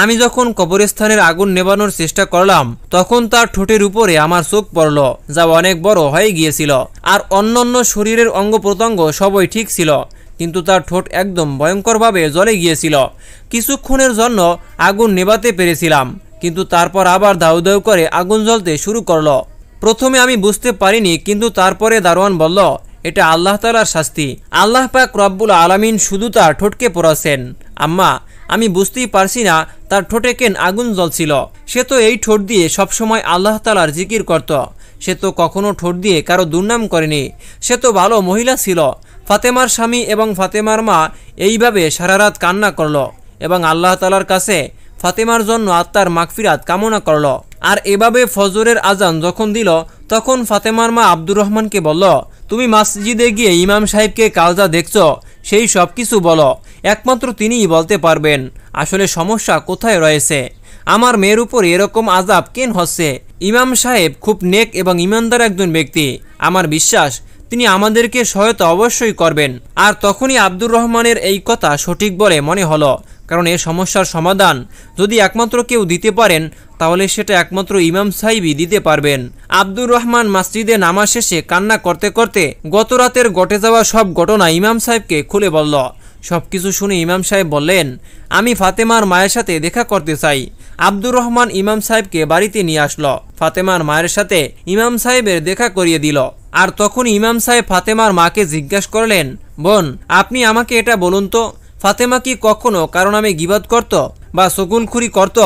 আমি যখন কবরস্থানের আগুন নেভানোর চেষ্টা করলাম তখন তার ঠোঁটের উপরে আমার চোখ পড়ল, যা অনেক বড় হয়ে গিয়েছিল। আর অন্যান্য শরীরের অঙ্গ প্রত্যঙ্গ সবই ঠিক ছিল, কিন্তু তার ঠোঁট একদম ভয়ঙ্করভাবে জ্বলে গিয়েছিল। কিছুক্ষণের জন্য আগুন নেভাতে পেরেছিলাম, কিন্তু তারপর আবার দাউ দাউ করে আগুন জ্বলতে শুরু করলো। প্রথমে আমি বুঝতে পারিনি, কিন্তু তারপরে দারোয়ান বলল, এটা আল্লাহ তাআলার শাস্তি। আল্লাহ পাক রব্বুল আলামিন শুধু তার ঠোঁটকে পোড়াচ্ছেন। আম্মা, আমি বুঝতেই পারছি না তার ঠোঁটে কেন আগুন জ্বলছিল। সে তো এই ঠোঁট দিয়ে সবসময় আল্লাহ তাআলার জিকির করত। সে তো কখনো ঠোঁট দিয়ে কারো দুর্নাম করেনি। সে তো ভালো মহিলা ছিল। ফাতেমার স্বামী এবং ফাতেমার মা এইভাবে সারা রাত কান্না করল এবং আল্লাহ তাআলার কাছে ফাতেমার জন্য আত্মার মাগফিরাত কামনা করল। আর এভাবে ফজরের আজান যখন দিল তখন ফাতেমার মা আব্দুর রহমানকে বলল, তুমি মসজিদে গিয়ে ইমাম সাহেবকে কাল যা দেখছো সেই সব কিছু বলো। একমাত্র তিনিই বলতে পারবেন আসলে সমস্যা কোথায় রয়েছে। আমার মেয়ের উপর এরকম আযাব কেন হচ্ছে? ইমাম সাহেব খুব নেক এবং ইমানদার একজন ব্যক্তি। আমার বিশ্বাস তিনি আমাদেরকে সহায়তা অবশ্যই করবেন। আর তখনই আব্দুর রহমানের এই কথা সঠিক বলে মনে হলো, কারণ এই সমস্যার সমাধান যদি একমাত্র কেউ দিতে পারেন তাহলে সেটা একমাত্র ইমাম সাহেবই দিতে পারবেন। আব্দুর রহমান মসজিদে নামাজ শেষে কান্না করতে করতে গত রাতের ঘটে যাওয়া সব ঘটনা ইমাম সাহেবকে খুলে বলল। সবকিছু শুনে ইমাম সাহেব বললেন, আমি ফাতেমার মায়ের সাথে দেখা করতে চাই। আব্দুর রহমান ইমাম সাহেবকে বাড়িতে নিয়ে আসলো। ফাতেমার মায়ের সাথে ইমাম সাহেবের দেখা করিয়ে দিল। আর তখন ইমাম সাহেব ফাতেমার মাকে জিজ্ঞাসা করলেন, বোন, আপনি আমাকে এটা বলুন তো, ফাতেমা কি কখনো কারণ নামে গীবত করত বা শকুনখুরি করত,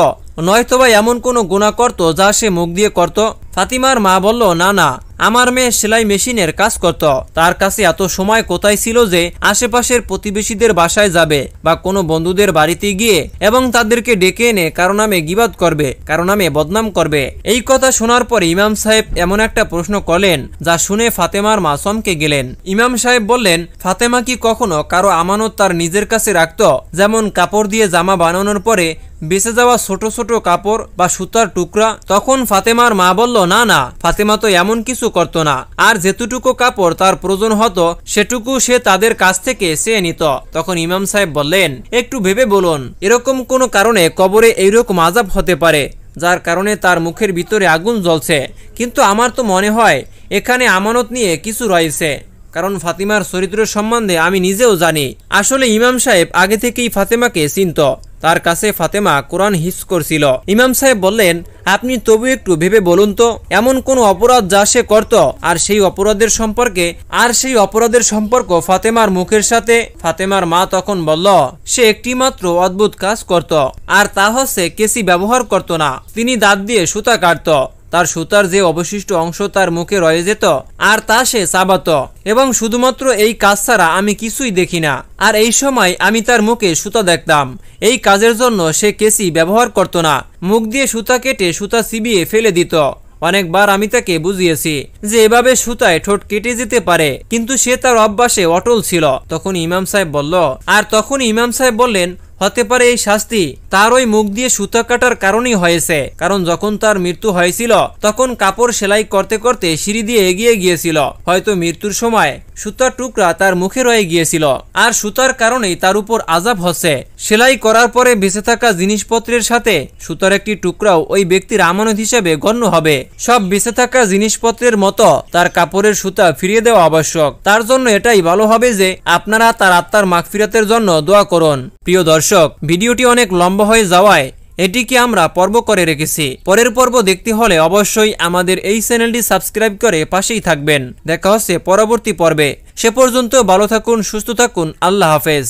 নয়তোবা এমন কোনো গুনাহ করত যা সে মুখ দিয়ে করত? ফাতিমার মা বলল, না না, আমার মেয়ে সেলাই মেশিনের কাজ করত। তার কাছে এত সময় কোথায় ছিল যে আশেপাশের প্রতিবেশীদের বাসায় যাবে বা কোনো বন্ধুদের বাড়িতে গিয়ে এবং তাদেরকে ডেকে এনে কারো নামে গীবত করবে, কারো নামে বদনাম করবে। এই কথা শোনার পরে ইমাম সাহেব এমন একটা প্রশ্ন করলেন যা শুনে ফাতেমার মা চমকে গেলেন। ইমাম সাহেব বললেন, ফাতেমা কি কখনো কারো আমানত তার নিজের কাছে রাখত? যেমন কাপড় দিয়ে জামা বানানোর পরে বেঁচে যাওয়া ছোট ছোট কাপড় বা সুতার টুকরা? তখন ফাতেমার মা বলল, না না, ফাতেমা তো এমন কিছু করত না। আর যেটুকু কাপড় তার প্রয়োজন হতো সেটুকু সে তাদের কাছ থেকে চেয়ে নিত। তখন ইমাম সাহেব বললেন, একটু ভেবে বলুন, এরকম কোনো কারণে কবরে এইরকম আযাব হতে পারে যার কারণে তার মুখের ভিতরে আগুন জ্বলছে। কিন্তু আমার তো মনে হয় এখানে আমানত নিয়ে কিছু রয়েছে, কারণ ফাতিমার চরিত্র সম্বন্ধে আমি নিজেও জানি। আসলে ইমাম সাহেব আগে থেকেই ফাতেমাকে চিনত। তার কাছে ফাতেমা কোরআন হিফজ করছিল। ইমাম সাহেব বললেন, আপনি তবু একটু ভেবে বলুন তো, এমন কোন অপরাধ যা সে করত আর সেই অপরাধের সম্পর্ক ফাতেমার মুখের সাথে? ফাতেমার মা তখন বলল, সে একটি মাত্র অদ্ভুত কাজ করত, আর তা হচ্ছে কেসি ব্যবহার করত না। তিনি দাঁত দিয়ে সুতা কাটত। তার সুতার যে অবশিষ্ট অংশ তার মুখে রয়ে যেত আর তা সে চাবাত, এবং শুধুমাত্র এই কাজ ছাড়া আমি কিছুই দেখি না। আর এই সময় আমি তার মুখে সুতা দেখতাম। এই কাজের জন্য সে কেসি ব্যবহার করত না, মুখ দিয়ে সুতা কেটে সুতা চিবিয়ে ফেলে দিত। অনেকবার আমি তাকে বুঝিয়েছি যে এভাবে সুতায় ঠোঁট কেটে যেতে পারে, কিন্তু সে তার অভ্যাসে অটল ছিল। তখন ইমাম সাহেব বললেন, হতে পারে এই শাস্তি তার ওই মুখ দিয়ে সুতা কাটার কারণেই হয়েছে, কারণ যখন তার মৃত্যু হয়েছিল তখন কাপড় সেলাই করতে করতে সিঁড়ি দিয়ে এগিয়ে গিয়েছিল। হয়তো মৃত্যুর সময় সুতার টুকরা তার মুখে রয়ে গিয়েছিল, আর সুতার কারণেই তার উপর আযাব হচ্ছে। সেলাই করার পরে বেঁচে থাকা জিনিসপত্রের সাথে সুতার একটি টুকরাও ওই ব্যক্তির আমানত হিসেবে গণ্য হবে। সব বেঁচে থাকা জিনিসপত্রের মতো তার কাপড়ের সুতা ফিরিয়ে দেওয়া আবশ্যক। তার জন্য এটাই ভালো হবে যে আপনারা তার আত্মার মাগফিরাতের জন্য দোয়া করুন। প্রিয় দর্শক, ভিডিওটি অনেক লম্বা হয়ে যাওয়ায় এটিকে আমরা পর্ব করে রেখেছি। পরের পর্ব দেখতে হলে অবশ্যই আমাদের এই চ্যানেলটি সাবস্ক্রাইব করে পাশেই থাকবেন। দেখা হচ্ছে পরবর্তী পর্বে। সে পর্যন্ত ভালো থাকুন, সুস্থ থাকুন। আল্লাহ হাফেজ।